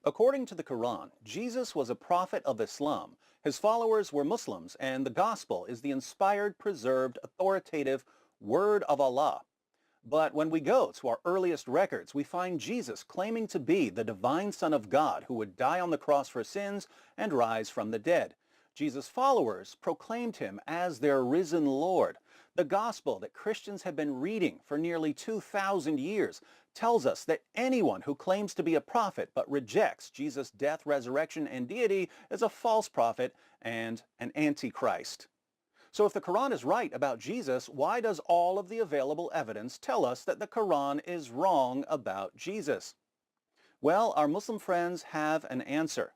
According to the Quran, Jesus was a prophet of Islam. His followers were Muslims, and the gospel is the inspired, preserved, authoritative word of Allah. But when we go to our earliest records, we find Jesus claiming to be the divine Son of God who would die on the cross for sins and rise from the dead. Jesus' followers proclaimed him as their risen Lord. The gospel that Christians have been reading for nearly 2,000 years tells us that anyone who claims to be a prophet but rejects Jesus' death, resurrection, and deity is a false prophet and an antichrist. So if the Quran is right about Jesus, why does all of the available evidence tell us that the Quran is wrong about Jesus? Well, our Muslim friends have an answer.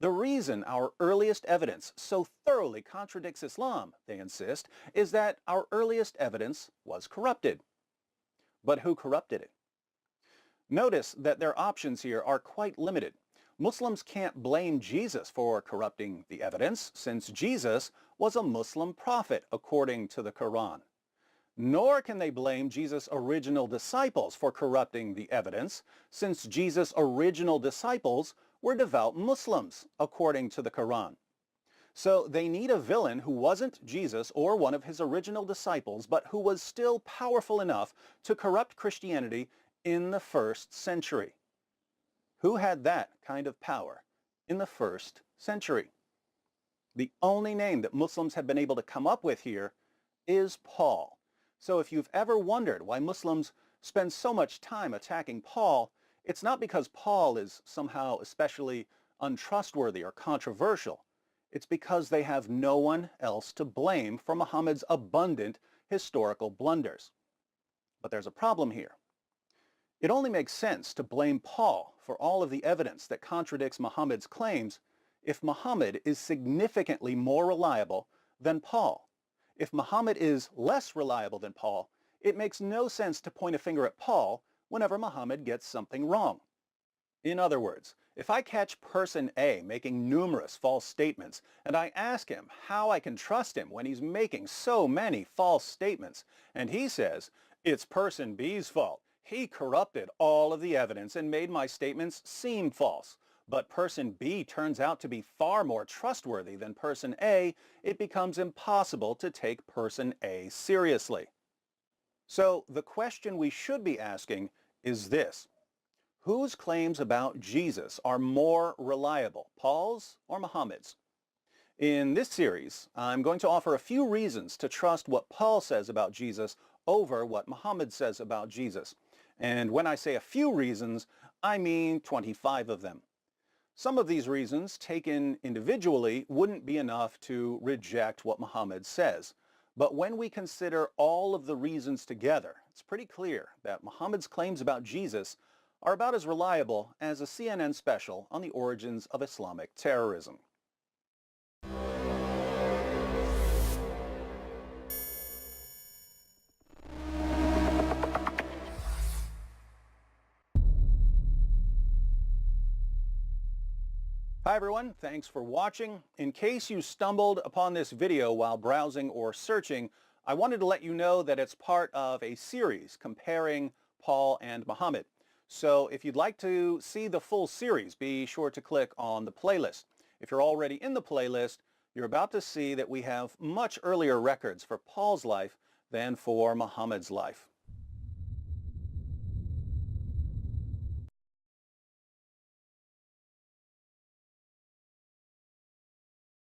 The reason our earliest evidence so thoroughly contradicts Islam, they insist, is that our earliest evidence was corrupted. But who corrupted it? Notice that their options here are quite limited. Muslims can't blame Jesus for corrupting the evidence, since Jesus was a Muslim prophet according to the Quran. Nor can they blame Jesus' original disciples for corrupting the evidence, since Jesus' original disciples were devout Muslims according to the Quran. So they need a villain who wasn't Jesus or one of his original disciples, but who was still powerful enough to corrupt Christianity in the first century. Who had that kind of power in the first century? The only name that Muslims have been able to come up with here is Paul. So if you've ever wondered why Muslims spend so much time attacking Paul, it's not because Paul is somehow especially untrustworthy or controversial. It's because they have no one else to blame for Muhammad's abundant historical blunders. But there's a problem here. It only makes sense to blame Paul for all of the evidence that contradicts Muhammad's claims if Muhammad is significantly more reliable than Paul. If Muhammad is less reliable than Paul, it makes no sense to point a finger at Paul whenever Muhammad gets something wrong. In other words, if I catch person A making numerous false statements and I ask him how I can trust him when he's making so many false statements, and he says, it's person B's fault. He corrupted all of the evidence and made my statements seem false. But person B turns out to be far more trustworthy than person A, it becomes impossible to take person A seriously. So the question we should be asking is this: whose claims about Jesus are more reliable, Paul's or Muhammad's? In this series, I'm going to offer a few reasons to trust what Paul says about Jesus over what Muhammad says about Jesus. And when I say a few reasons, I mean 25 of them. Some of these reasons, taken individually, wouldn't be enough to reject what Muhammad says. But when we consider all of the reasons together, it's pretty clear that Muhammad's claims about Jesus are about as reliable as a CNN special on the origins of Islamic terrorism. Hi everyone, thanks for watching. In case you stumbled upon this video while browsing or searching, I wanted to let you know that it's part of a series comparing Paul and Muhammad. So if you'd like to see the full series, be sure to click on the playlist. If you're already in the playlist, you're about to see that we have much earlier records for Paul's life than for Muhammad's life.